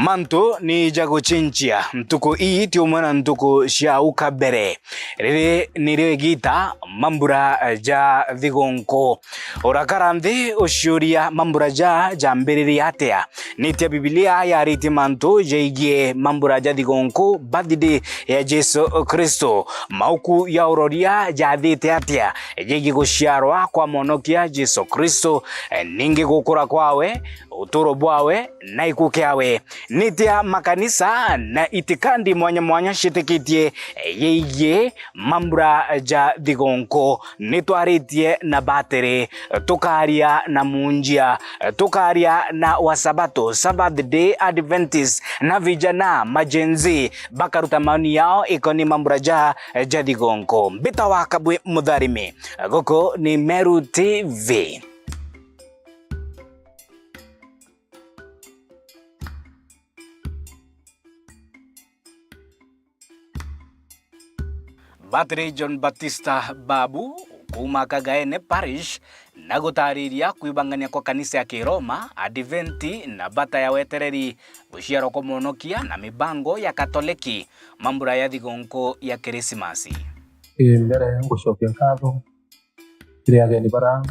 Manto ni jaguchinchia ntuku ii ti umwe ntuku cia ukabere riri nirio gita mambura ja thigonko urakara nthi uciuria mambura ja jambiriria atia nitia Biblia yariti manto jaigie mambura ja thigonko birthday ya Jesu Kristo mauku ya uroria jathite atia jaigie guciarwa kwa monokia Jesu Kristo ningi gukura kwawe uturo bwawe na ikukiawe nitia makanisa na itikandi mwanya mwanya citikitie yeigie mambura ja thigonko nitwaritie na battery tukaria na munjia tukaria na wasabato Sabbath Day Adventist na vijana majenzi bakaruta maoni yao ikoni mambura ja thigonko mbita wakabwe mutharimi goko ni Meru TV. Battery John Baptista Babu kuma Kagaene Parish na gutariria kwibangania kwa kanisa ya Kiroma Adventi na bata ya wetereri guciarwo kwa monokia na mibango ya Katoliki mambura ya thigonko ya Krismasi. Mbere ngucokia nkatho kiri ageni bara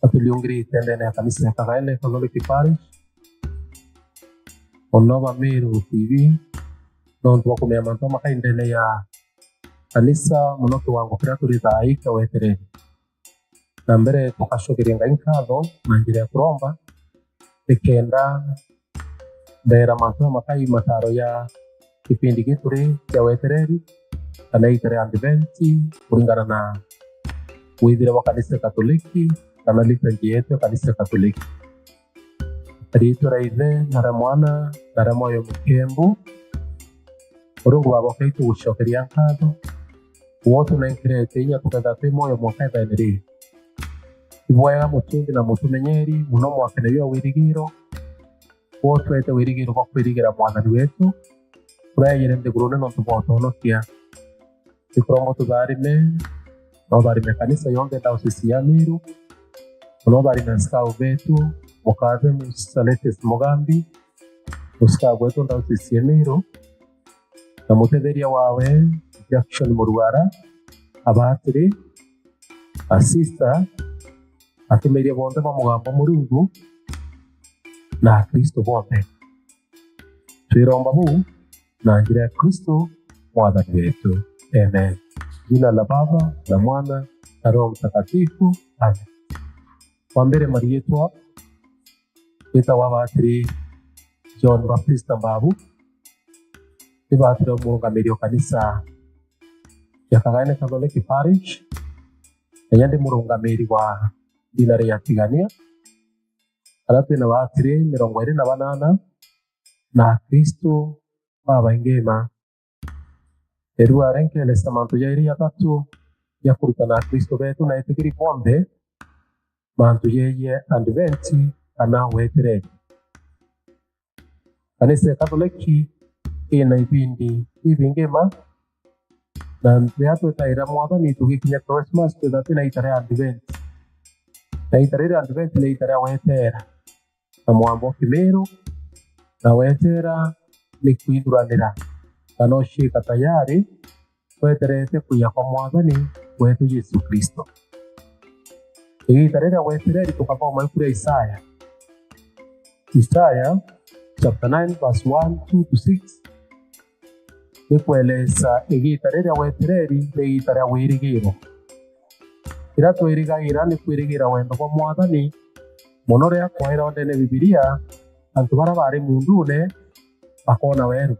atuliungirite ndene ya kanisa ya Kagaene Catholic Parish onova Meru TV nontu wa kumea manto makaindene ya kanisa muno kiwango kiria turi thai kia wetereri na mbere tukacokeria Ngai nkatho na njira ya kuromba nikenda ndera manto makai mataro ya kipindi gituri kia wetereri kana itare Adventi kuringana na withire wa kanisa Katoliki kana liturgy yetu kanisa Katoliki rito raithe na mwana na moyo mkembu urungu babo kaitu gucokeria nkatho wotu na nkirete inya tukatha twi moyo mwakaitha eneri ibwega mutundi na mutumenyeri muno mwakeneyo wirigiro wotu ete wirigiro kwa kwirigira mwathani wetu urayire ndigurune no tubotonokia ikoromo tutharime no tharime kanisa yonge diocese ya Meru no tharime skau betu mukathe Musaletes Mugambi uskau wetu diocese ya Meru na mutetheria wawe Jackson Murugara abatiri asista atumeria bonde ba mugambo Murungu na Kristo bonde twiromba bu na njira ya Kristo mwathani wetu. Amen. Jina la Baba la Mwana na Roho Mtakatifu. Amen. Kwa mbere Maria yetu wita wabatiri John Baptista Babu ibatiro muungamiri kanisa ya Kagaene Catholic Parish yandi murungamiri wa dinari ya Tigania aratu na batire 28 na Kristo baba ingema eru arenke le samanto ya iri ya tatu ya kurutana Kristo betu na itikiri bonde mantu yeye Adventi ana wetereri kanisa Katoliki ina ibindi ibingema na ndeato taira mwathani tugikinya Christmas twethate na itare Advent na itare Advent le itare wetera na mwambo Kimeru na wetera ni kuiduranira kana shika tayari weterete kuya kwa mwathani wetu Yesu Kristo itare wetera tukapoma kuri Isaya chapter 9 verse 1 2 to 6 ikueleza igitare rya wetereri ni itare ya wirigiro ira twirigagira ni kwirigira wendo kwa mwathani muno ria kwaira ndene Biblia antu bara bari mundune bakona weru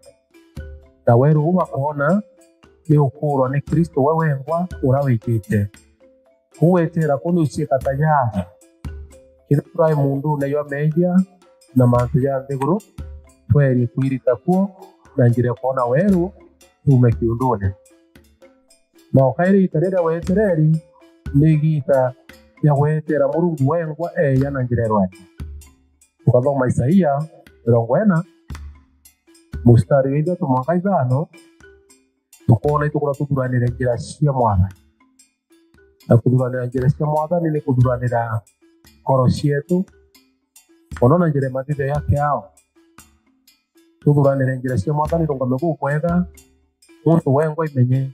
na weru bakona ni ukuro ni Kristo wewe ngwa urawikite kuwetera kunushika tayari kira mundune yo meja na mantu ya ndiguru tweri kwirita kuo na njire kuona weru tumekiundune na ukairi itarera wetereri nigita ya wetera Murungu wengwa ya na njire rwani ukathoma Isaia 40 mustari witha tumwaka ithano tukona itukura tuthuranire njira cia mwathani na kuthuranira njira cia mwathani ni kuthuranira koro cietu onona njire mathithe yake ao tuthuranire njira cia mwathani rungame gukwega muntu wengwa imenye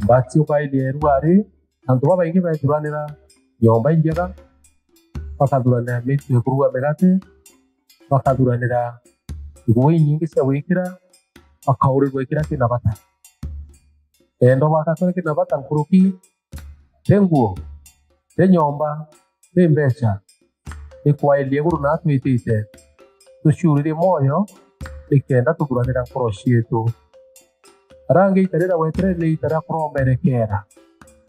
mbati ukailie ruari antu babaingi bethuranira nyomba injega bakathuranira mitu kurua migate bakathuranira nguo nyingi cia gwikira bakaurirwa ikira kina bata endo bakakora kina bata nkuruki tenguo te nyomba te mbeca ikwailie guru na twitite tushurire moyo ikenda tuguranira nkoro cietu rangi itarira weterere itara kuromberekera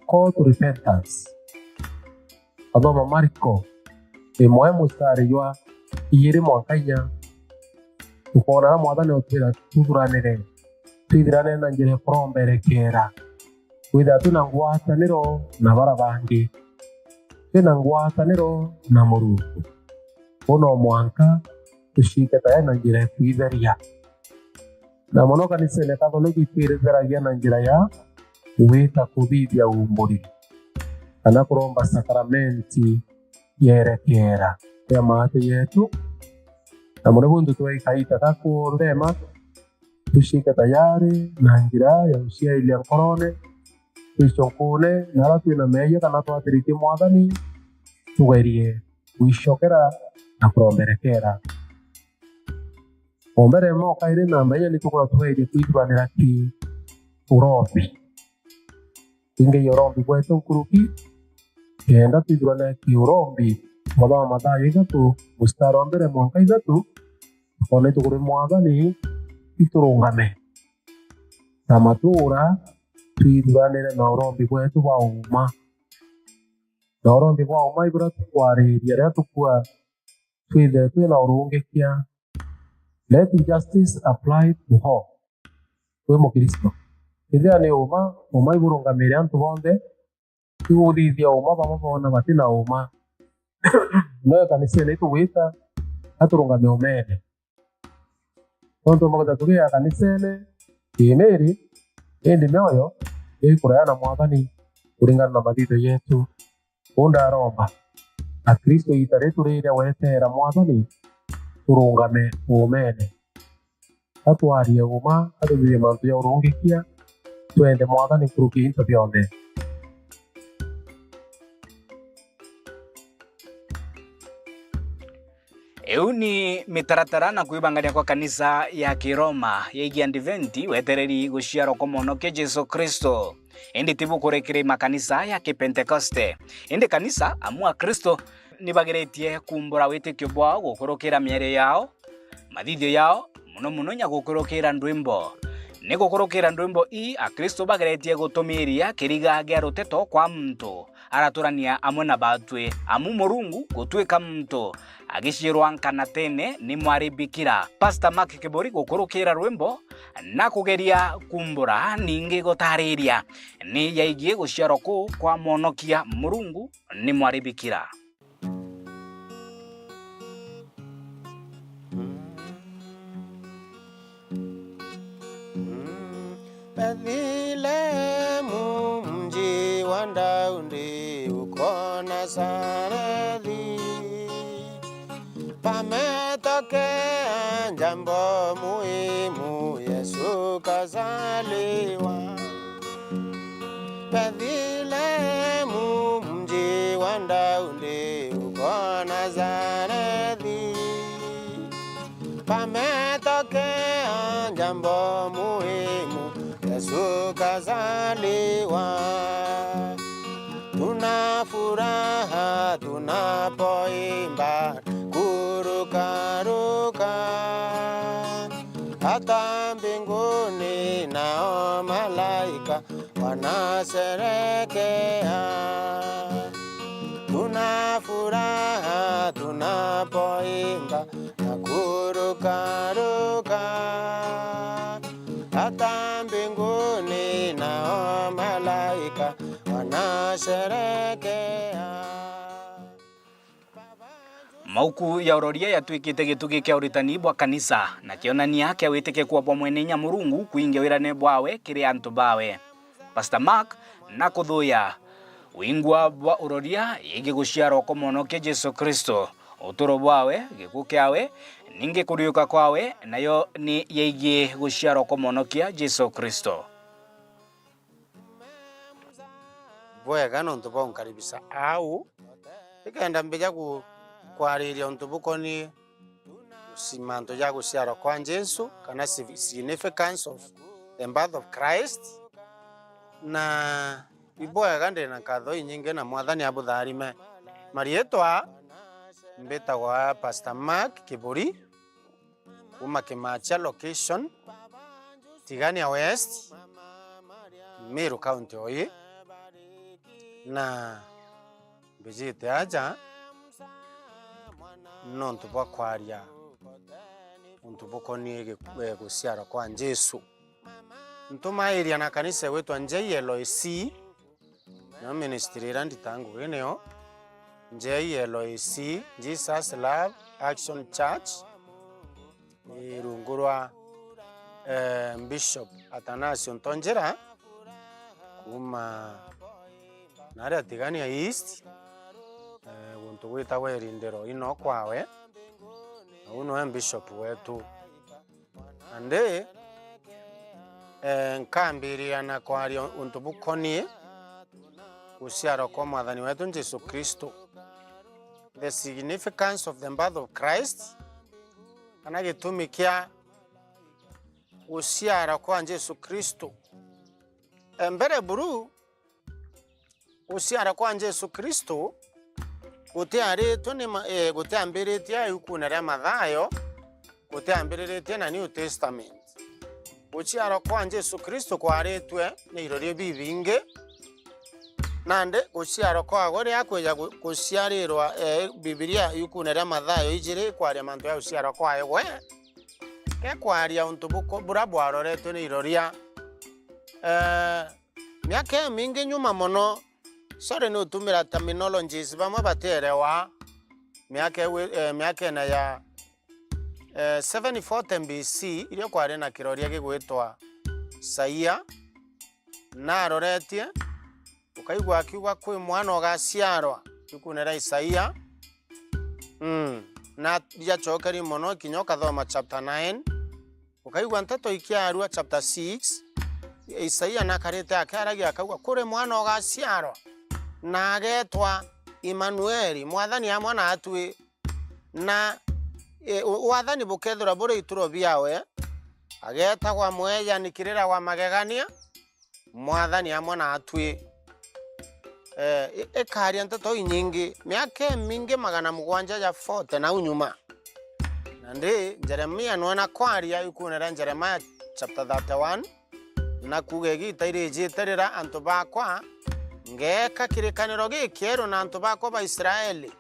call to repentance Adoma Mariko imwe mustari jwa iyiri mwankanya tukona mwathani utira tuguranire twithirane na njira kuromberekera witha tuna ngwataniro na bara bangi tuna ngwataniro na Murungu uno mwanka tushike tayana njira ya kuitheria na muno kanisene Katholiki twiritheragia na njira ya wita kuthithia umburi kana kuromba sakramenti yerekera ya maate yetu na muno bundu twikaita kakurema tushike tayari na njira ya uciailia nkorone twiconkune nara twina meya kana twatirite mwathani tugerie gwicokera na kuromberekera ombere moka ire namba ya nitukura tugerie kwitwanira ki urombi inge yorombi kwetu nkuruki kenda twitwana ki urombi mwathama mathayo ithatu mustari wa mbere mwanka ithatu tukone tukuri mwathani iturungame na matura twitwanire na urombi kwetu bwa uma na urombi bwa uma ibura tukwariria ria tukua twithe twina urungikia let justice apply to all we mukristo ithia ni uma iburungamire antu bonthe iguthithia uma baba bona batina uma no kanisa ni tuwita aturungame umene tonto magada tugia kanisene imeri indi mioyo ikurayana mwathani kuringana na mathitho yetu unda aromba na Kristo itaretu riria wetera mwathani turungame umene atwarie uma atuthirie mantu ya urungikia twende mwathani kuruki into bionthe Iu ni mitaratara na kuibangania kwa kanisa ya Kiroma ya Adventi wetereri guciarwo kwa Mwonokia Jesu Kristo indi tibu kurekire makanisa ya Kipentekoste indi kanisa amua Kristo nibageretie kumbura witikio bwao gukurukira miere yao mathithio yao muno nya gukurukira ndwimbo ni gukurukira ndwimbo a Kristo bageretie gutumiria kiriga gya ruteto kwa mtu araturania amwe na batwe amu Murungu gutwika mtu agicirwa nkana tene ni mwaribikira Pastor Mark Kibori gukurukira rwimbo na kugeria kumbura ningi gutariria ni yaigie guciarwo kwa Mwonokia Murungu ni mwaribikira Bethlehemu mji wa Daudi uko Nazareti, pametokea jambo muhimu, Yesu kazaliwa. Bethlehemu mji wa Daudi uko Nazareti, pametokea jambo muhimu, Yesu kazaliwa. Tuna furaha tunapoimba kurukaruka, hata mbinguni nao malaika wanasherehekea. Tuna furaha tunapoimba na kurukaruka, hata mbinguni nao malaika wanasherehekea. Mauku ya uroria yatwikite gitugi kia uritani bwa kanisa na kionania kia witike kwa bwa mwene nya Murungu kuingia wirane bwawe kiri antu bawe. Pastor Mark na kuthuya wingwa bwa uroria yigi guciarwo kwa Mwonokia Jesu Kristo uturo bwawe gikuo kiawe ninge kuriuka kwawe nayo ni yeigie guciarwo kwa Mwonokia Jesu Kristo. Bwega nontu bonkaribisa au ikenda mbija kwariria untu bukoni usimanto ya guciarwo kwa Jesu kana significance of the birth of Christ na ibwega ndina katho inyinge na mwathani abutharime marietwa mbetagwa Pastor Mark Kiburi kuma Kimacha location Tigania West Meru County oyi na mbijite aja nontu bwa kwaria untu bukoni guciarwo kwa Jesu ntumairia na kanisa wetwa JLOC na ministry randi tangu eneo JLOC Jesus Love Action Church irungurwa Bishop Atanasio Ntonjera kuma nari Tigania East untu wita werindero ino kwawe uno Bishop wetu ande nkambiria na kwari untu bukoni guciarwo kwa mwathani wetu Jesu Kristo, the significance of the birth of Christ kana gitumi kia guciarwo kwa Jesu Kristo. Mbere buru guciarwo kwa Jesu Kristo gutiaritwo ni gutiambiritie ikuna ria Mathayo, gutiambiritie na New Testament. Guciarwo kwa Jesu Kristo kwaritwe ni irorio bibinge nande guciarwo kwa gore akweja guciarirwa Biblia ikuna ria Mathayo ijiri kwaria mantu ya guciarwo kwa ewe ke kwaria untu buko burabwaroretwe ni iroria miaka mingi nyuma mono. Sorry no tumira terminologies bamwe baterewa miaka na ya 740 BC ile kwari na kiroria gigwitwa Isaia na roretie ukaigwa akiuga kwi mwana ogaciarwa ikunera Isaia na ya chokeri mono kinyoka thoma chapter 9 ukaigwa ntato ikiarua chapter 6 Isaia na karete akaragia akauga kuri mwana ogaciarwa na agetwa Emmanuel mwathani ya mwana atwi na wathani bukethura buri ituro biawe agetagwa mweya nikirira wa magegania mwathani ya mwana atwi ekaria ntato inyingi miaka mingi 740 na unyuma nandi Jeremia nona kwaria ikunera Jeremiah chapter 31 na kugegita irijiterera antu bakwa ngeka kirikaniro gikero na antu bakwa ba Israeli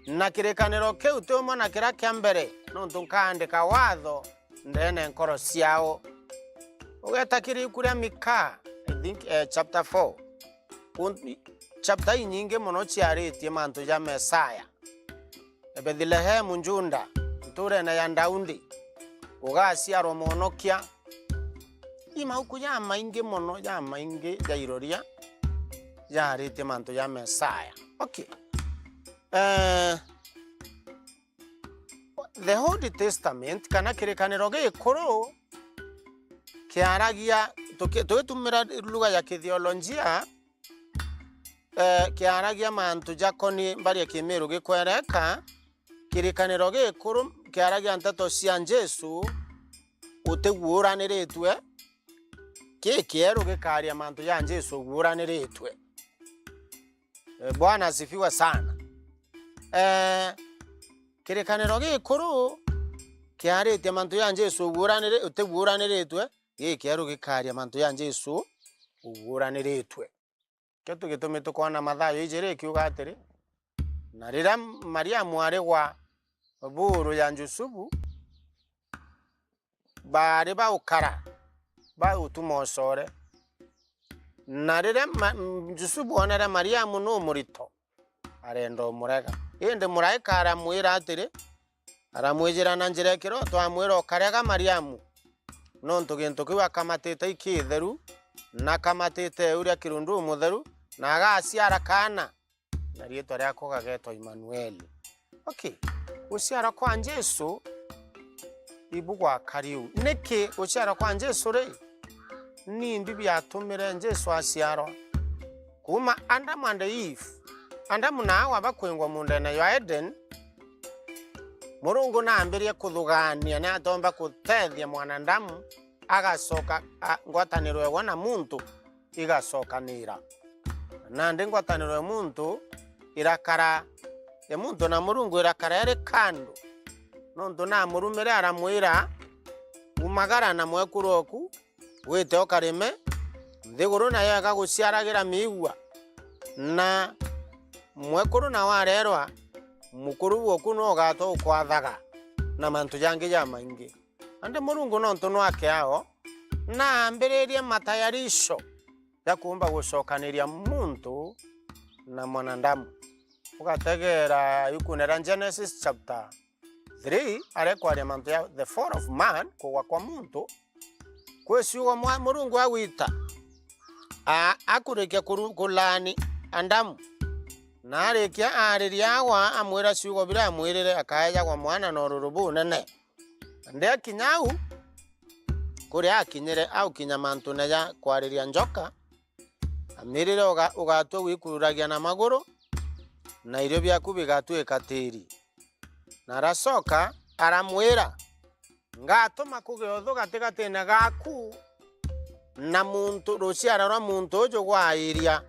na kirikaniro kiu tumo na kira kiambere nontu nkandika watho ndene nkoro ciao ugetakiri kuria Mika I think chapter 4 chapter nyingi muno ciaritie mantu ya Mesaya Bethlehem njunda ture na ya Ndaundi ugaciarwo Mwonokia ima ukuya maingi mono ya maingi ya iroria ya rite manto ya Mesaya. Okay. The Old Testament kana kirikaniro gikuru kiaragia tugitumira lugha ya kithiolojia kiaragia mantu jakoni mbari Kimiru gikwereka kirikaniro gikuru kiaragia ntato cia Jesu uteguuraniritwe kieru gikaria mantu ya Jesu guuraniritwe. Bwana asifiwe sana. Kirikaniro gikuru kiarite mantu ya Jesu uteguuraniritwe kieru gikaria mantu ya Jesu uguuraniritwe. Ketu gitume tukona Mathayo ijiri kiuga atiri na rira Mariamu aregwa buru ya Yusufu bari baukara ba utumosore na rira Yusufu onera Mariamu no murito arendo murega inde muraika aramwira atiri aramwijira na njira kiroto amwira okarega Mariamu nontu gintu kiwa kamatite ikitheru na kamatite uria kirundu mutheru na agaciara kana na rietwa riako gagetwa Emmanuel. Okay, guciara kwa Jesu ibugwa kariu niki guciara kwa Jesu ri ni mbibi atumire Jesu aciarwa kuma Adamu and Eve. Adamu na Hawa bakwingwa mundene ya Eden. Murungu na ambirie kuthugania na atomba kutethia mwanadamu agacoka ngwataniro ewa na muntu igacokanira na ndi ngwataniro ya muntu irakara ya muntu na Murungu irakara eri kando nondu na murumire aramwira umagara na mwekuru oku wite okarime nthiguru nayo agaguciaragira miigua na mwekuru na warerwa mukuru woku no gato kwathaga na mantu jangi ya maingi ande Murungu nontu no akeao na ambiririe matayarisho ya kuumba gucokaniria muntu na mwanadamu ugategera yukunera Genesis chapter 3 arekwaria mantu ya the fall of man kuwa kwa muntu kwesiugo Murungu awita akurekia kulani Adamu na arekia ariria Hawa amwira ciugo bira amwirire akaeja kwa mwana na rurubu nene nde kinyau kuria akinyire au kinyamantu neja kwariria njoka amirire ugatwa wikururagia na maguru na irio byaku bigatwika tiri na aracoka aramwira ngatuma kugiotho gatigatine gaku na muntu ruciara rwa muntu uju gwairia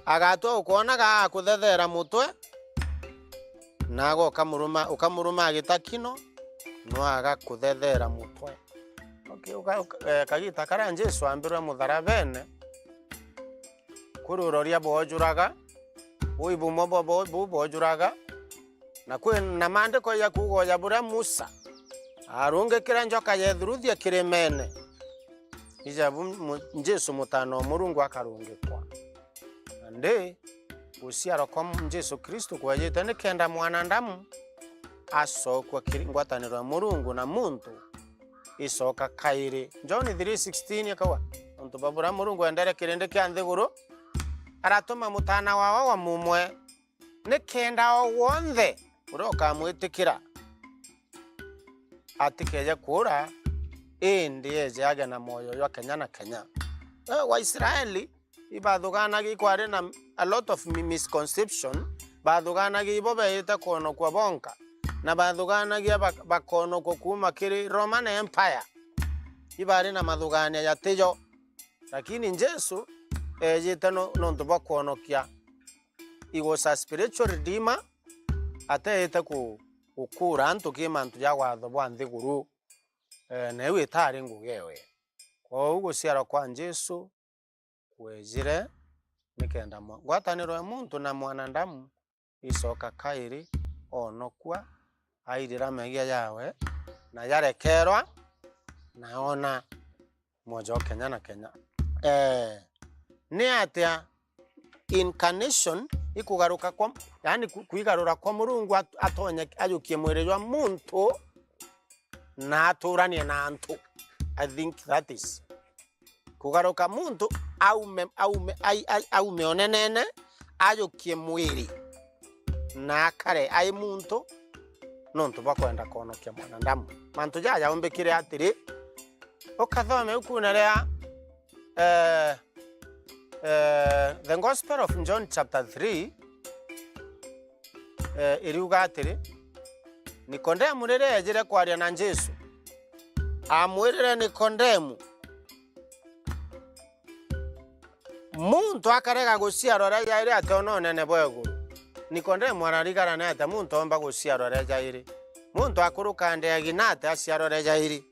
agatwa ukona ga kuthethera mutwe nago ukamuruma agitakino no aga kuthethera mutwe. Okay, kagita kara Jesu ambirwe mutharabene kururoria bojuraga uibumo bojuraga na kwe na mandiko ya kugoya bura Musa arunge kira njoka yethuruthia kirimene ijabu Jesu mutano Murungu akarungikwa ande guciara kwa Jesu Kristo kwajite ni kenda mwanadamu acokwa ngwataniro ya Murungu na muntu icoka kairi. John 3:16 akawa onto babura Murungu endere kirinde kya nthiguru aratuma mutana wawa wa mumwe ni kenda o wonthe uroka mwitikira atikeje kura indi eje age na moyo ya Kenya na Kenya. Wa Israeli ibathugana gikware na a lot of misconception bathugana gibobe ite kono kwa bonka na bathugana gia bakono ko kuma kiri Roman Empire ibari na mathugania ya tejo lakini Jesu ejitano nonto bakono kia he was a spiritual redeemer ate ite ku ukura antu kimantu ya watho bwa nthiguru na witari ngugewe kwa ugo ciara kwa Jesu kwejire nikenda ngwataniro ya muntu na mwanadamu icoka kairi onokwa airira megia yawe na yarekerwa naona mojo Kenya na Kenya. Ni atia incarnation ikugaruka kwa yani kuigarura kwa Murungu atonye ajukie mwiri wa muntu na aturanie na antu. I think that is kugaruka muntu au meonenene ajukie mwiri na kare ai muntu nontu bakwenda konokia mwanadamu mantu jaja umbikire atiri ukathome ukunerea the Gospel of John chapter 3 iriuga atiri Nikodemu rire ejire kwaria na Jesu amwirire Nikodemu muntu akarega guciarwa ria yairi atono nene bweguru Nikodemu ararigara na ata muntu omba guciarwa ria yairi muntu akuruka ndegi na ata aciarwa ria yairi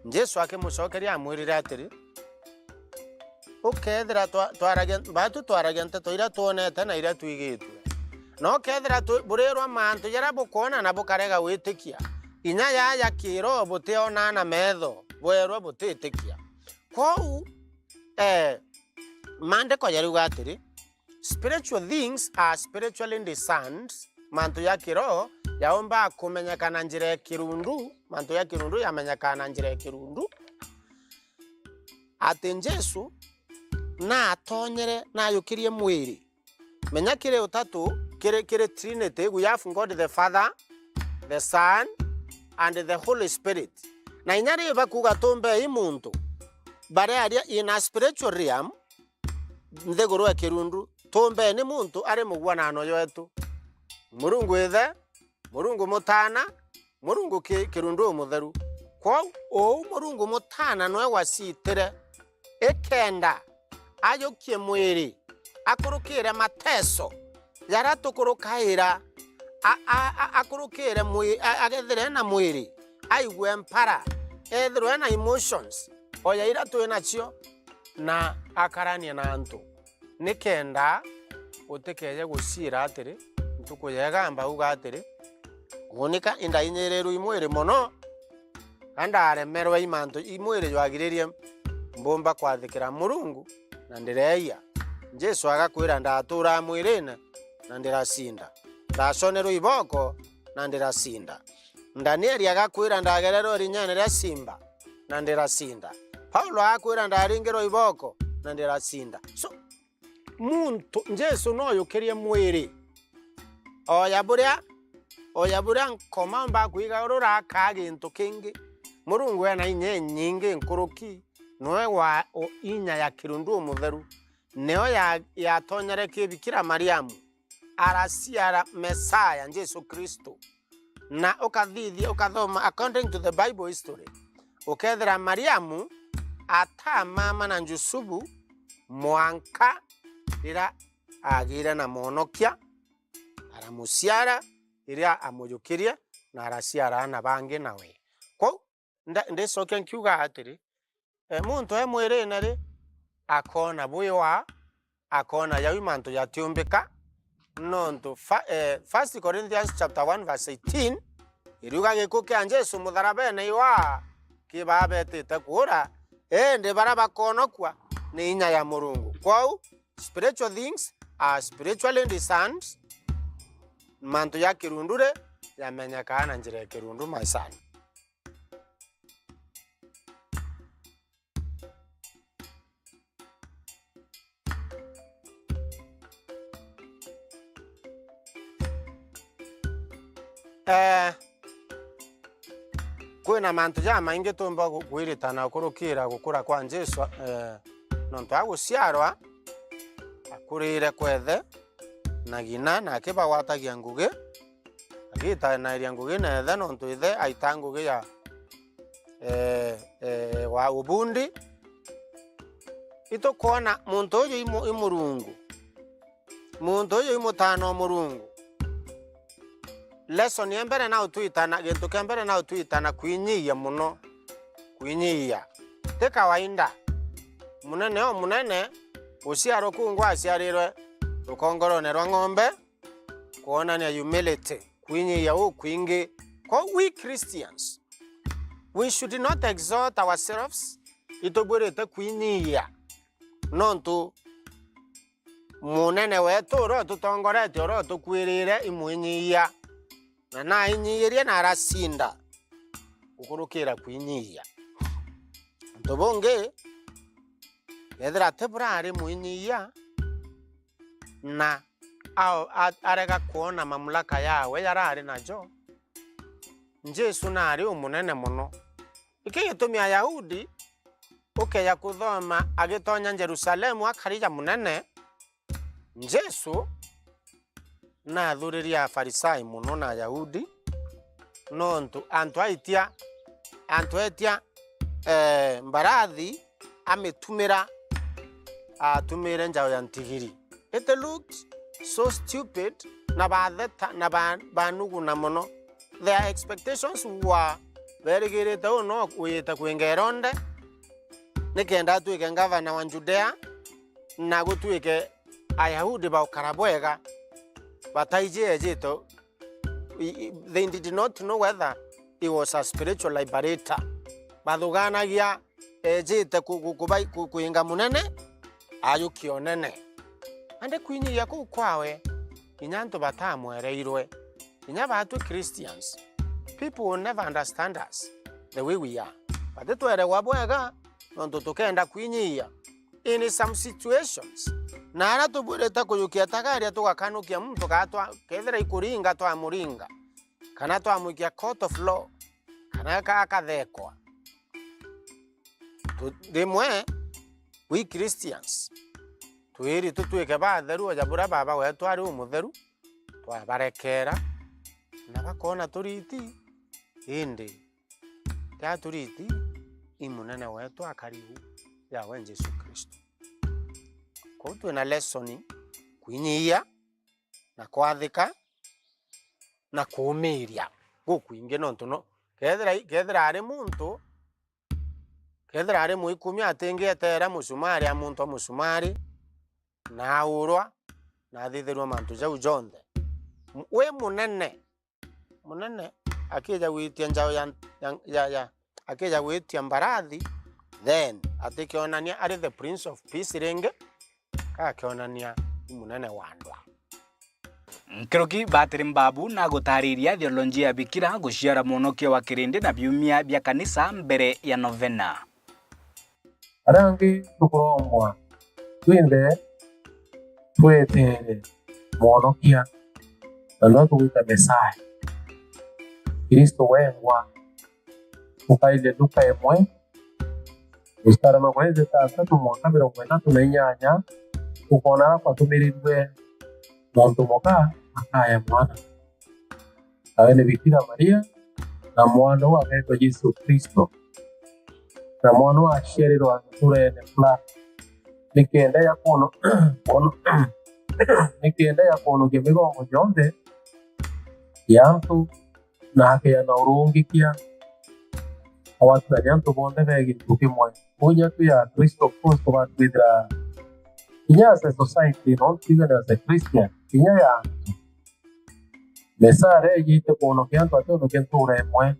Jesu akimucokeria amwirire atiri ukethira twaragia nteto iria tuonete na iria twigitwe no kethira burirwa mantu jara bukona na bukarega witikia inya ya kiro buteona na metho bwerwa butitikia kwau mandiko yariuga atiri spiritual things are spiritually discerned mantu ya kiro yaomba kumenyekana njira ya kirundu mantu ya kirundu yamenyekana njira ya kirundu ati Jesu na atonyere na yukirie mwiri menya kire utatu kere Trinity. We have God the Father, the Son, and the Holy Spirit. Na inyari bakuga tombe imuntu. Bare aria in a spiritual realm, ndegoro ya kirundu, tombe ni muntu ari mugwana no yetu. Murungu ethe, Murungu mutana, Murungu kirundu mutheru. Kwa o Murungu mutana no wasitire ekenda ayokie mwiri akurukire mateso yaratukurukaira akurukire mwiri agethire na mwiri aigwe mpara ethirwe na emotions oya ira twinacio na akarania na antu nikenda utekeje gucira atiri ntukuyegamba uga atiri gunika indainyiriru imwiri muno kanda aremerwe imantu imwiri yagiririe mbomba kwathikira Murungu na ndireia Jesu agakwira ndatura mwirina na ndirasinda ndaconerwo iboko na ndirasinda Danieli agakwira ndagererwo rinyane ria simba na ndirasinda Paulo agakwira ndaringirwo iboko na ndirasinda. So muntu Jesu no yukirie mwiri oya buria nkoma mba kwigarura akagintu kingi Murungu ena inye nyingi nkuruki noe wa inya ya kirundu mutheru neo ya tonyere kibikira Mariamu arasiara Messiah Jesu Kristo na ukathoma according to the Bible history ukethera Mariamu ata mama na Jusubu mwanka ira agira na monokia aramusiara ira amoyokiria na arasiara na bange nawe ko ndesoke nkiuga atiri muntu emwire nari akona buiwa akona yawi manto yatiombeka nonto 1 Corinthians chapter 1 verse 18 iruga gikuke Jesu mutharabene iwa kibabete takura ende baraba konokwa ni inya ya Murungu kwao spiritual things are spiritually discerned manto ya kirundure yamenyekana njira ya kirundu maisani. Kwina mantu ja maingi tumba kwiritana kurukira gukura kwa Jesu nonto aguciarwa akurire kwethe na gina na kiba watagia ngugi agita na iria ngugi na ethe nonto ithe aita ngugi ya wa ubundi ito kuona muntu uyu imurungu muntu uyu imutano Murungu lesson yembere na utuitana gintu kembere na utuitana kwinyiya muno kwinyiya te kawaida munene uciaro kungwa aciarirwe rukongorone rwa ng'ombe kuona ni humility kwinyiya kwingi. Kwa we Christians we should not exalt ourselves itobwerete kwinyiya nontu munene wetu ro tutongorete ro tukwirire imwinyiya na inyiyirie na arasinda ukurukira kwinyiya ntobonge yethira tebrari mwinyiya na arega kuona mamlaka yawe yarari najo Jesu nari umunene muno ikigitumia Yahudi ukeya kuthoma agitonya Jerusalemu akarija munene Jesu na thuriria Farisai muno na Yahudi nontu antu etia mbarathi ametumira atumire njao ya ntigiri. It looked so stupid na batheta na banugu na muno. Their expectations were very great. No uyeta kuingeronde nikenda tuike ngavana wa Judea na gutuike Ayahudi ba ukarabwega bataije ejito. They did not know whether he was a spiritual liberator. Bathuganagia ejite kuinga munene ayukio nene ande kwinyiya kwawe inyanto batamwereirwe inya batu Christians. People will never understand us the way we are, but twere wabwega nonto tukenda kwinyiya in some situations na ara tubwirite kuyukia tagaria tugakanukia muntu gatwa kethira ikuringa twa muringa kana twa muikia court of law kana akathekwa rimwe we Christians twiri tutwike batheru ajabura baba wetu ari umutheru twabarekera na bakona turiti indi ta turiti imunene wetu akaribu ya we Yesu Kristo ko twina lesson kwinyia na kwathika na kuumiria gukwinge nontu no kethira ari muntu kethira ari muikumi atingitera musumari a muntu musumari na urwa na thitherwa mantu jau jonde we munene akija witia njao ya akija witia mbarathi then atikionania ari the prince of peace ringe kakionania munene wandwa Nkiroki Batiri Mbabu na gutariria theology ya Bikira guciara monokio wa kirindi na biumia bia kanisa mbere ya novena. Arangi tukuromwa twinde twetere monokia na no tuwita Mesaya Kristo wengwa ukaile duka emwe ustara makweze tata tumwaka 38 tukona kwa tumirirwe muntu moka akaya mwana awene Bikira Maria na mwana wake Yesu Kristo na mwana wa sheriro turene fla nikenda ya kono nikenda ya kono gemigongo jonde yantu na hake ya naurungikia awatna yantu bonde begi tukimwe unya tu ya Kristo Kristo wa twidra inya as a society non even as a Christian inya ya mesare yite kono kiantu atono kenture mwe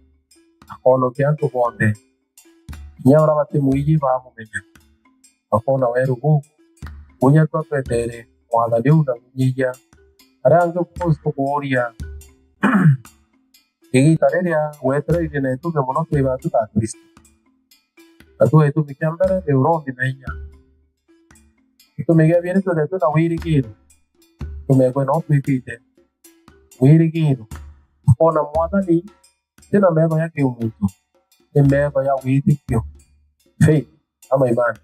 kono kiantu bonde nyabra bati muiji ba mumenya akona werugu unya to petere wala liuda muija arango posto koria igi tareria wetra idine tu ke mono ke batu ta Kristo atu etu mikambara de urondi nainya itu mega viene to de tu na wiri kiru tu mego no tuitite wiri kiru kona mwada ni tena mego yake umutu mego ya witikio faith ama imani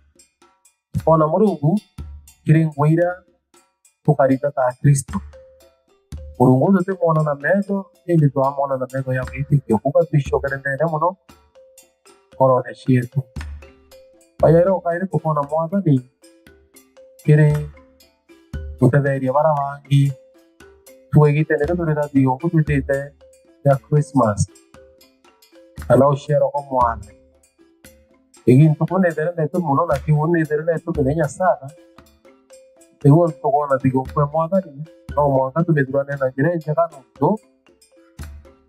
kona Mulungu kiringwira tukarita ta Kristo Mulungu zote mwana na mego ili tuamona na mego ya witikio kuba twishokerendere muno korone shietu bayero kaire tukona mwada ni kire tutetheria bara bangi tuegitenere turira dio kutwitite ya Christmas ana ushero ko mwana igi tukone dere tu muno na kiune dere tu kinenya sana ego tukona digo kwa mwana ni no mwana tumedurane na jire njagano to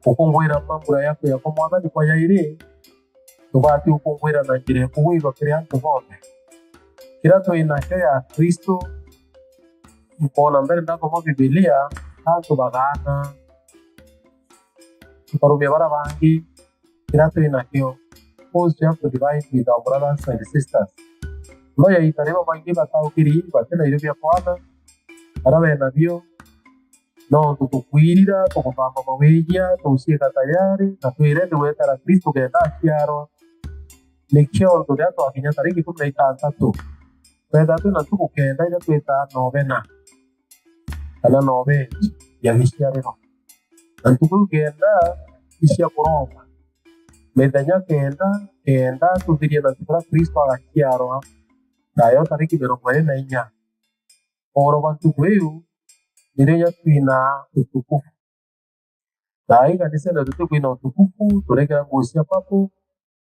ukongwira mambo yako ya mwana ni kwa yairi tubati ukongwira na jire kuwiba kire antu bonde kira to inake ya Kristo mkona mbele ndako mo Biblia antu bagana tukarubia bara bangi kira to inakeo pose you have to divide with our brothers and sisters no ya itareba bangi batao kiri batena irubia kwana arabe na bio no tukukwirira tukupamba mawejia tusieka tayari na tuirende wetara Kristo kenda kiaro nikyo ndo dato akinya tariki 13 Peda tu na tuku kenda ila tueta novena kana nove ya giciariro na tuku kenda isia kuroma medanya kenda tuthiria na tukura Kristo agakiarwa nayo tariki 24 oro bantu kweu nireya twina utukufu dai kanisa na tukwina utukufu turekera gucia papo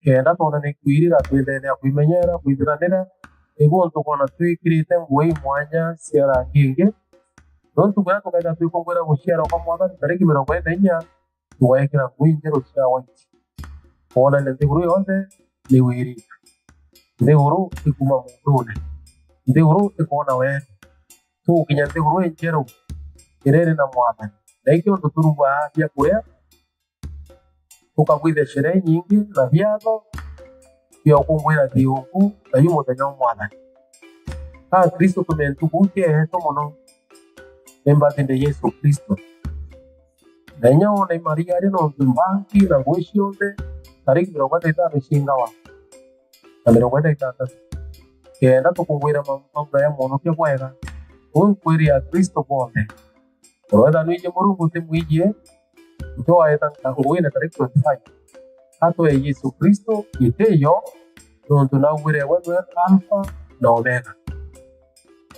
kenda tona ni kwirira twendene kwimenyera kwithiranira ego tukona twikirite ngui mwanya ciara ngingi no tukora tukaida twikongera guciara kwa mwana tariki 24 tuwaikira ngui njeru cia wanchi ona ne ndiguru yonde ni wiri ndiguru ikuma mundune ndiguru ikona we tu kinya ndiguru njeru irere na mwana na ikyo tuturuwa bia kuria tukakwithe sherehe nyingi na viago ya kungwira thiungu na yumo tenya mwana Kristo tumentukuke heto mono embathinde Yesu Kristo na inyona Maria ari no mbanki na gwiciothe tariki 25 cingawa na 26 kenda tukungwira mambo ya mono kya kwega kwiri ya Kristo bonde roda nuije Murungu timwijie ntoa etanga ngwina tariki 25 ato ya Yesu Kristo iteyo nontu nawire wewe Alfa na Omega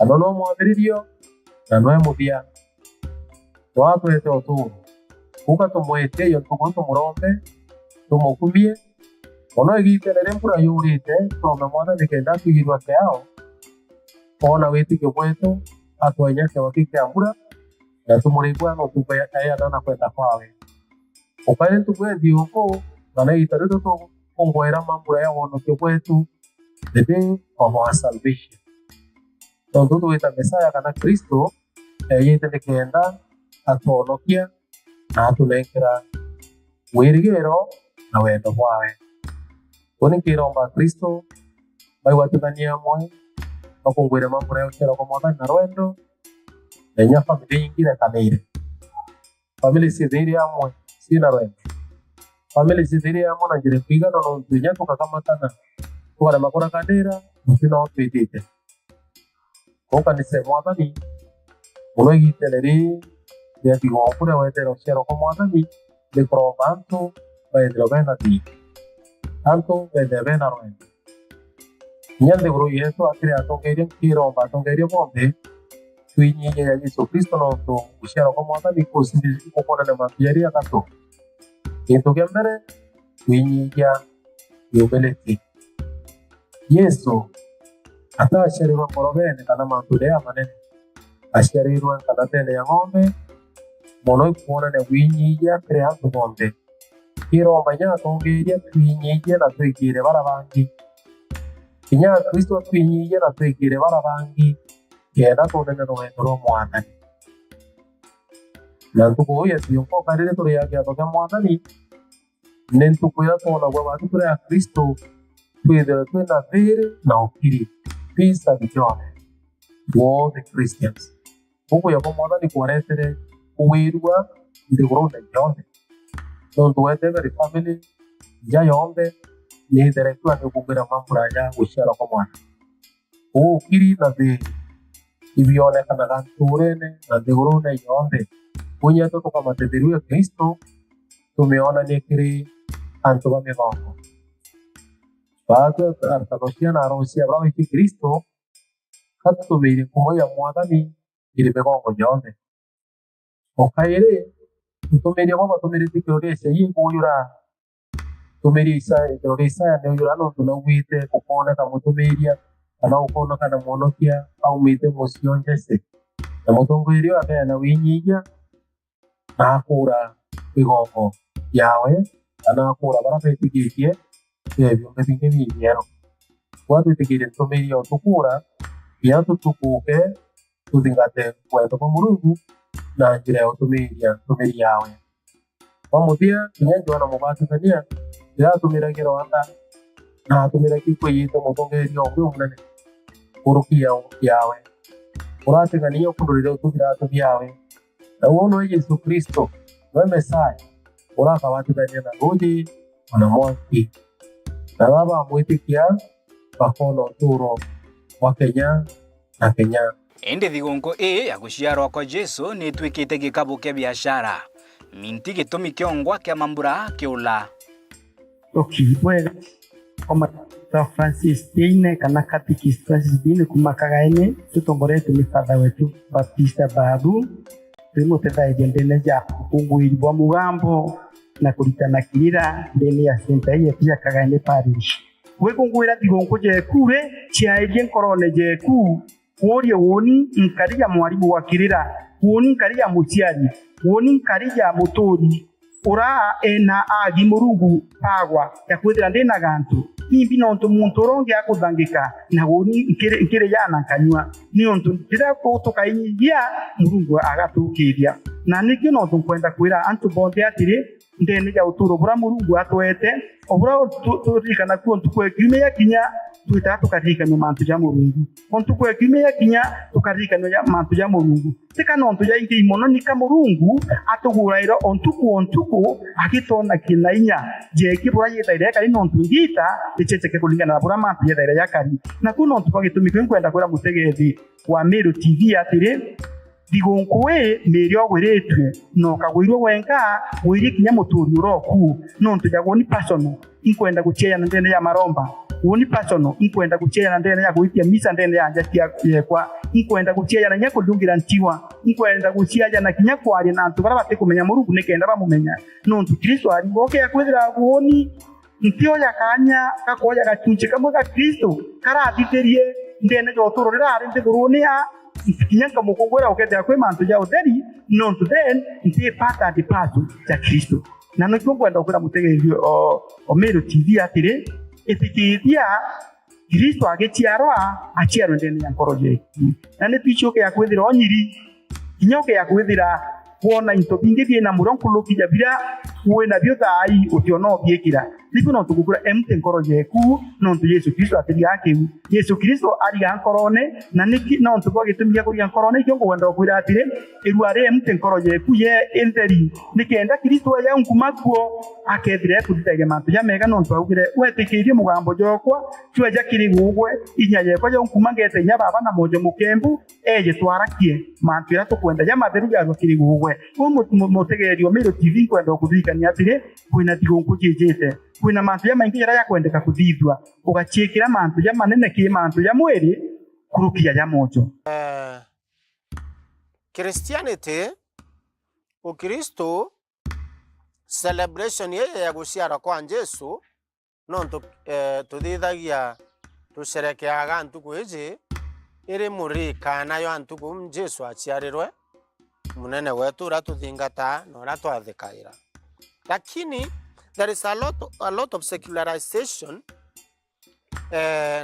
anono mwambiririo na noe muthia twatwete oturu kuka tumwete yo tukuntu murombe tumukumie ono egiterere mpura yurite tome mwathani kenda twigirwa kiao ona witikio bwetu atwenyeke wakike ambura na tumurigwa no tupaya aya na kwenda kwawe ukale tugwethi uko na itarito to kongwera mambura ya wono kwetu the day of our salvation. Tondu tuwita Mesaya kana Kristo yite kenda atonokia na atunekera wirigero na wendo bwawe. Kuni kiromba Kristo baiwatithania mwe bakungwire mambura ya ukero komoda na rwendo enya familia ingine kanire familia sidiri amwe sina rwendo familia sidiri amwe na njire kwiga no ntunya tukakamatana tukara makora kadera mutino twitite koka ni se mwathani uno igiteleri ya tigokure wetero cero ko mwathani de probanto baedro bena ti tanto de bena rwendo nyande guru yesu akire atongeria kiro batongeria bombe twinyi ya Yesu Kristo no to ushara ko mwathani ko sindi ko kona na mapiari akato into gembere twinyi ya yobeleti Yesu atasharirwa morobene kana manture ya manene asharirwa kana tele ya ng'ombe mono ikuona ne winyija krea tubombe kiro banya tongeria twinyije na twikire barabangi kinya Kristo twinyije na twikire barabangi kenda tonene no ro mwathani na ntuko ya tiyonko karire tore ya gya mwathani nentuko ya tona gwa batu tore ya Kristo twina thiri na ukiri peace and joy to all the Christians. Mungu yako mwathani kwaretere uwirwa ndigurunde yonde nontu wete every family ya yonde nitheretwa nikugira mambura ya guciara kwa mwana ukiri na thiri ibionekanaga nturene na ndigurunde yonde kunyeto tukamatetherua Kristo tumeona nikiri antu ba migongo baada artakosia na arosia bravo iki Kristo katutumire kumoya mwathani iri migongo yonde okaire tutumire kwa batumire tikirorese yinguyura tumiri Isaya ne uyura no tunawite kupona kama tumiria kana ukona kana monokia au mite mosionjese na mutongoirio aka na winyija na akura migongo yawe kana akura barapetigitie ebyo binge binyero watu tikire tumiria tukura ya tutukuke tuthingate kwetu kwa Murungu na njira ya tumiria yawe wamutia kinya jona mubatithania ya tumiragira wanda na tumira kikuyite mutongerio ngwe munene urukia yawe urategania kundurira utugira yawe na wono Yesu Kristo we Mesaya urakabatithania na gudi ona mwaki na baba mwitikia bakono turo wa Kenya na Kenya. Indi thigongo ya guciarwa kwa Jesu ni twikite gikabu kia biashara minti gitumi kiongwa kia mambura kiula okibwega koma ta Francis Dine kana katikista Francis Dine kumakagaine tutongorete ni father wetu Baptista Babu primo teta ejendene ja kunguiri bwa mugambo na kuritana kirira ndene ya senta ya pia kagaine parish we kunguira thigongo je kure chia ejien korone je ku worie woni nkarija mwarimu wa kirira woni nkarija mutiari woni nkarija mutori ura ena agi Murungu agwa ya kwethira ndina gantu imbi nontu muntu ronge akuthangika na woni nkire yana kanywa ni ontu ndira ko tukainyigia Murungu agatukiria na nikyo nontu kwenda kwira antu bonde atire ndene ja uturo bura Murungu atwete obura turikana ku ontu kwekime ya kinya twita tukaririkania mantu ja Murungu ontu kwekimia kinya tukaririkania mantu ja Murungu tika nontu ja ingi mono ni ka Murungu atuguraira ontuku agitona kinainya je kibura yetaire kari nontu ngita iceceke kulingana na bura mantu yetaire yakari na kuno ontu pagitumika kwenda kwira mutegethi wa Meru TV atire Thigonkwe merio gwiretwe no kagwirwo wenka wiri kinya muturi uroku nontu ja goni personal inkwenda gucheya na ndene ya maromba woni personal inkwenda gucheya na ndene ya guitia misa ndene ya njatia kwa inkwenda gucheya na nyako dungira ntiwa inkwenda gucheya na kinya kwari na antu bara bate kumenya Murungu nekenda bamumenya nontu Kristo ari boke yakwithira guoni ntio ya kanya kakoya gachunche kamwe ka Kristo karathiterie ndene jo turorera ari ntegurunia kinyanga mukongwera ukete kwe mantu ja utheri nontu then ntie pata di pato ja Kristo na no kwenda ukira mutegethi o Meru TV atire etikitia Kristo agetiarwa achiarwa ndene ya nkoroje na ne pichoke ya kwethira onyiri kinyoke ya kwethira kuona into bingi bina muronkulo kija bila wena byo thai utiono biekira nipo no tukukura emte nkoroje ku nontu Yesu Kristo atiri yake Yesu Kristo ari gankorone na niki nontu kwa gitumia kuri gankorone kyo kwenda kwira atire eruare emte nkoroje ku ye enteri nikenda Kristo ya nkumakuo akethire kuditege mantu ya mega nontu augire wetekirie mugambo jokwa twa jakiri gugwe inyaye kwa nkumangete nya baba na mojo mukembu eje twarakie mantu ya tukwenda ya matheru ya jakiri gugwe mutegerio Meru TV kwenda kuthikania atire kwina Thigonku jejete kwina mantu ya maingi ya kwendeka kuthithwa ugachikira mantu ya manene ki mantu ya mwiri kurukia ya mojo Christianity Ukristo celebration yeye ya guciara kwa Jesu nontu tuthithagia tusherekeaga ntuku iji iri murika nayo antuku Jesu aciarirwe munene wetu ura tuthingata na ura twathikaira lakini there is a lot of secularization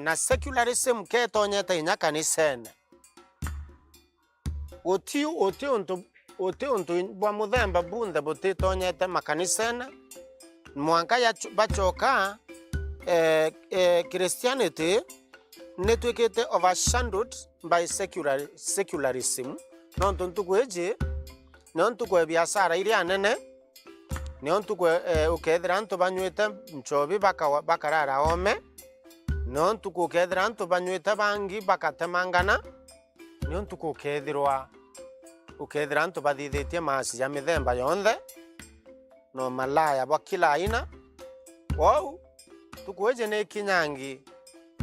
na secularism ketonyete inya kanisene oti untu bwa muthemba bunthe butitonyete makanisene mwanka ya bachoka Christianity netwikite overshadowed by secularism nontu ntuku iji nontu biashara iria nene nontu ukethira antu banywite nchobi bakarara ome nontu ukethira antu banywite bangi bakatemangana nontu ukethira antu bathithitie maasi ya mithemba yonthe no malaya bwa kila aina wow tukueje ne kinyangi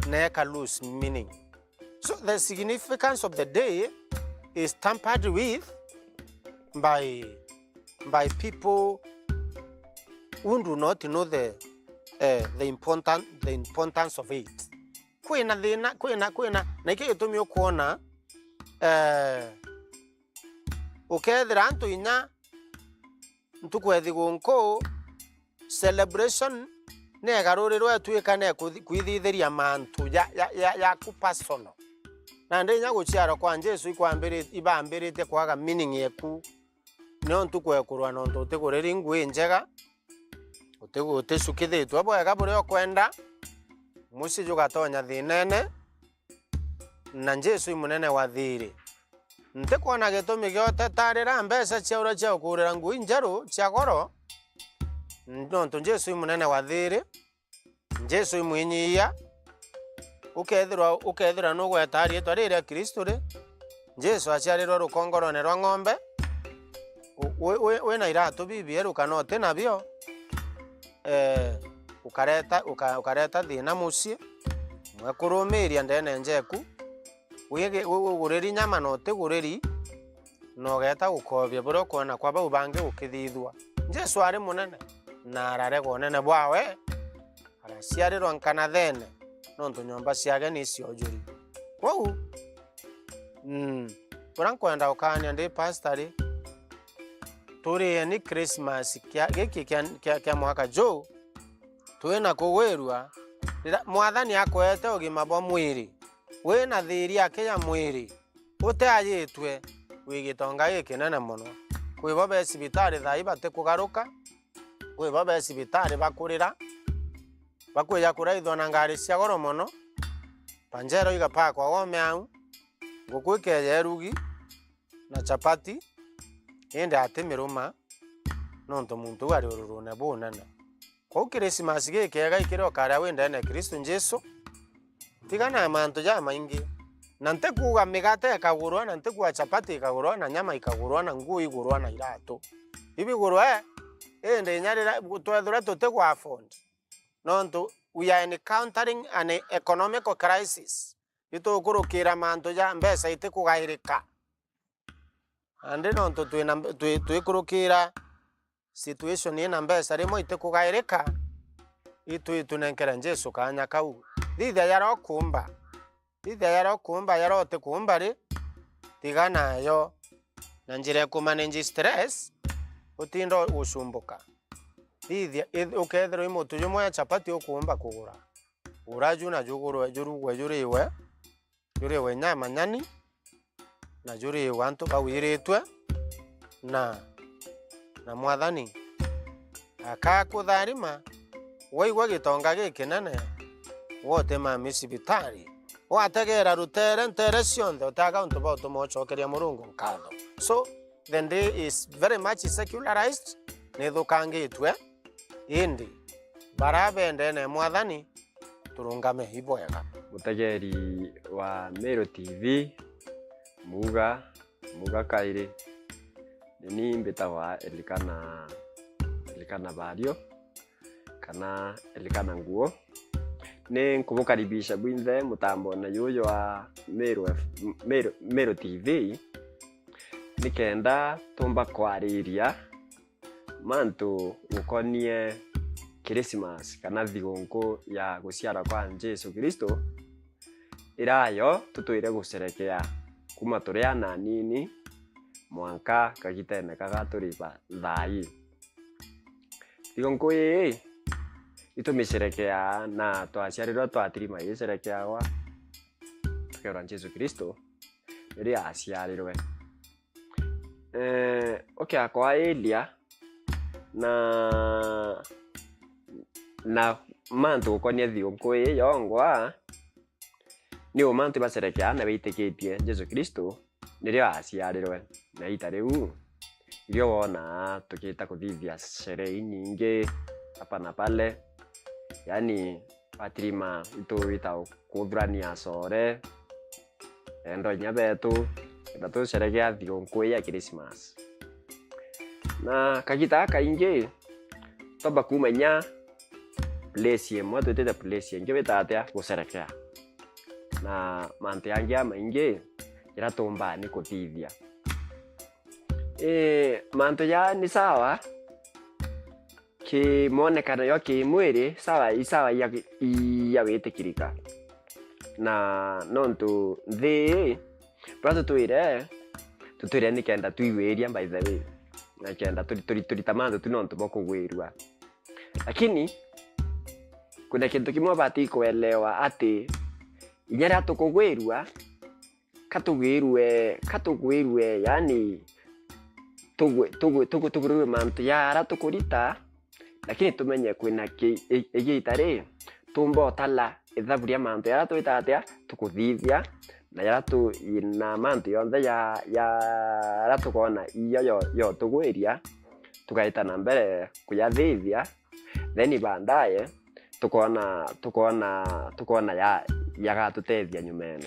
neka lose meaning. So the significance of the day is tampered with by people who do not know the importance of it. Kwina na ikyo tumio kuona ukethira antu inya ntukwethi gunko celebration ne garurirwe tuikane kwithitheria mantu ya ku personal na ndinya guciara kwa Jesu ibambirite kwaga meaning yeku no ntukwekurwa no ntutiguriri ngui njega uticukithitwe bwega buria kwenda muci jugatonya thinene na Jesu munene wa thiri ntikona gitumi gyote tarira mbeca ciaura cia ukurira ngui njeru cia goro nontu Jesu munene wa thiri Jesu mwinyia ukethira no gwetari etwa rire Kristo ri Jesu aciarirwo rukongorone rwa ng'ombe we na iratu bibi rukanote nabio ukareta thina mucie mwekurumiria ndene njeku uguriri nyama no tiguriri no geta gukobia buro kona kwa bau bange ukithithwa Jesu ari munene na ararego nene bwawe araciarirwo nkana thene nontu nyomba ciage ni ciojuri wau turankwenda ukania ndi pastori turi ni Christmas giki kya mwaka jo twina kugwirwa mwathani akwete ugima bwa mwiri wina thiri yake ya mwiri utayitwe wigitonga giki nene muno kwibo be cibitari thai bate kugaruka kwibo be cibitari bakurira bakwiya kuraithwo na ngari cia goro muno panjero igapakwa gome au ngukwike yerugi na chapati ende atemiruma nonto muntu ari ururune bunene ko Christmas gikega ikiro kara wenda na Kristo Jesu tigana manto ja maingi nante kuga migate ikagurwa nante kuga chapati ikagurwa na nyama ikagurwa na ngui igurwa na irato ibi gurwa ende nyarira twethura tutegwa fund nonto we are encountering an economic crisis ito kurukira manto ja mbesa ite kugairika ande nonto tuikurukira situation ina mbesa rimo ite kugairika itu tunenkera Jesu kanya kau thitha yaro kumba yarote kumbari tigana yo na njire kumanage stress utindo usumbuka thitha ukethero imoto yumwe ya chapati okumba kugura uraju na juriwe nyama nyani na juriwe wantu bawiritwe na mwathani akakutharima waigwa gitonga gikinene wote mami sibitari wategera rutere ntere cionthe utaga untu ba utumochokeria Murungu nkatho. So the day is very much secularized nithukangitwe indi barabende ne mwathani turungame ibwega. Mutegeri wa Meru TV muga kaire ni mbetawa elikana bario kana elikana nguo ne nkumukaribisha bwinze mutambo na yoyo wa Meru TV nikenda tumba kwariria mantu ukonie Christmas kana thigongo ya guciara kwa Jesu Kristo irayo tutuire gucerekea kuma turi ana nini mwanka kagitene kagaturiba thai thigongo itumicerekea na twaciarirwo twatirima icerekeagwa tukera Jesu Kristo ria aciarirwe okay akwa Elia na mantu ukonie thigongo yongwa ni umantu bacerekea na beiteketie Jesu Kristo nirio aciarirwe na itariu irio wona tukita kuthithia sherehe nyingi hapa na pale yani patrima ituita kuthurania core endo nyabetu ndatu sherekea thigongo ya Christmas na kagita kaingi toba kumenya place imwe tutete place ingi betatea gucerekea na mantu yangi maingi iratumba ni kuthithia mantu ya ni sawa ki monekana yo ki mwiri sawa ya witikirika na nontu thi prato tuire nikenda tuiweria by the way na kenda tulitamando tunontu bokugwirwa lakini kuna kintu kimwe bati kuelewa ati inyara tukugwirwa katugwirwe yani tugurwe mantu yara tukurita lakini tumenye kwina igitari tumbo tala ithaburia mantu yara tuitatia tukuthithia na yara tu ina mantu yonthe ya tukona iyo tugwiria tukaita na mbere kuyathithia then bandaye tukona ya gatutethia nyumene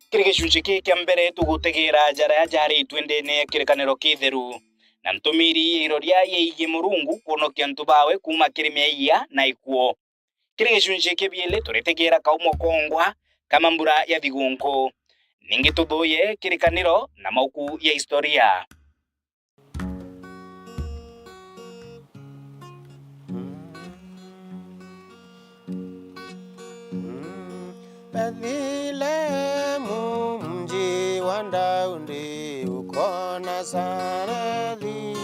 kiri gicunji kia mbere tugutegira njara ya njari twendene kirikaniro kitheru na ntumiri iroria yeigi Murungu kuonokia ntu bawe kuma kiri meia na ikuo kiri gicunji kibiele turitegira kaumo kongwa kama mbura ya thigongo ningi tuthuye kirikaniro na mauku ya historia. Bethlehemu mji wa Daudi uko Nazareti,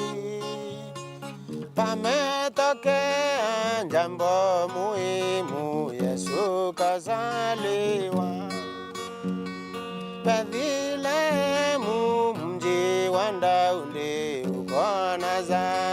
pametokea jambo muhimu, Yesu kazaliwa. Bethlehemu mji wa Daudi uko Nazareti,